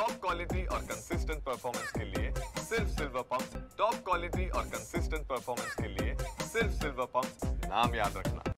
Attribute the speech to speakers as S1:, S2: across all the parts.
S1: Top quality और consistent performance के लिए सिर्फ सिल्वर पंप। टॉप क्वालिटी और कंसिस्टेंट परफॉर्मेंस के लिए सिर्फ सिल्वर पंप, नाम याद रखना।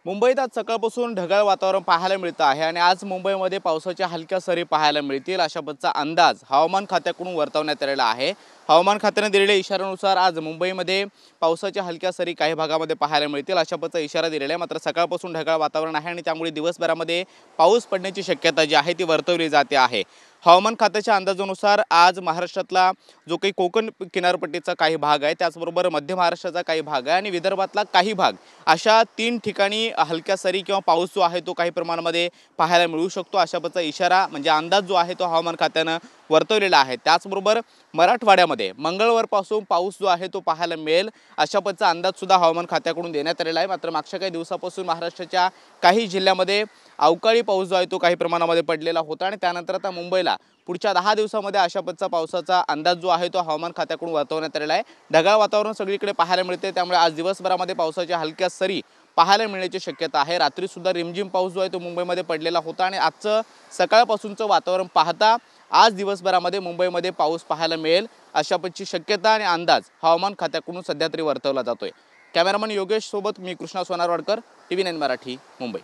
S2: मुंबईत आज सकाळपासून ढगाळ वातावरण पाहायला मिळतं आहे आणि आज मुंबईमध्ये पावसाच्या हलक्या सरी पाहायला मिळतील अशा पद्धतीचा अंदाज हवामान खात्याकडून वर्तवण्यात आलेला आहे। हवामान खात्याने दिलेल्या इशाऱ्यानुसार आज मुंबईमध्ये पावसाच्या हलक्या सरी काही भागामध्ये पाहायला मिळतील अशा पद्धतीचा इशारा दिलेला आहे। मात्र सकाळपासून ढगाळ वातावरण आहे आणि त्यामुळे दिवसभरामध्ये पाऊस पडण्याची शक्यता जी आहे ती वर्तवली जाते आहे। हवामान खात्याच्या अंदाजानुसार आज महाराष्ट्रातला जो काही कोकण किनारपट्टीचा काही भाग आहे, त्याचबरोबर मध्य महाराष्ट्राचा काही भाग आहे आणि विदर्भातला काही भाग, अशा 3 ठिकाणी हलक्या सरी किंवा पाऊस जो आहे तो काही प्रमाणामध्ये पाहायला मिळू शकतो अशा पद्धतीचा इशारा म्हणजे अंदाज जो आहे तो हवामान खात्याने वर्तवलेला आहे। त्याचबरोबर मराठवाड्यामध्ये मंगळवारपासून पाऊस जो आहे तो पाहायला मिळेल अशा पद्धतीचा अंदाज सुद्धा हवामान खात्याकडून देण्यात आलेला आहे। मात्र मागच्या काही दिवसापासून महाराष्ट्राच्या काही जिल्ह्यामध्ये अवकाळी पाऊस जो आहे तो काही प्रमाणामध्ये पडलेला होता आणि त्यानंतर आता मुंबईला पुढच्या 10 दिवसांमध्ये अशा पद्धतीचा पावसाचा अंदाज जो आहे तो हवामान खात्याकडून वर्तवण्यात आलेला आहे। ढगाळ वातावरण सगळीकडे पाहायला मिळते, त्यामुळे आज दिवसभरामध्ये पावसाच्या हलक्या सरी पाहायला मिळण्याची शक्यता आहे। रात्री सुद्धा रिमझिम पाऊस जो आहे तो मुंबईमध्ये पडलेला होता आणि आजचं सकाळपासूनचं वातावरण पाहता आज दिवसभरामध्ये मुंबईमध्ये पाऊस पाहायला मिळेल अशा पद्धतीची शक्यता आणि अंदाज हवामान खात्याकडून सध्या तरी वर्तवला जातोय। कॅमेरामन योगेश सोबत मी कृष्णा सोनारवाडकर, TV9 मराठी, मुंबई।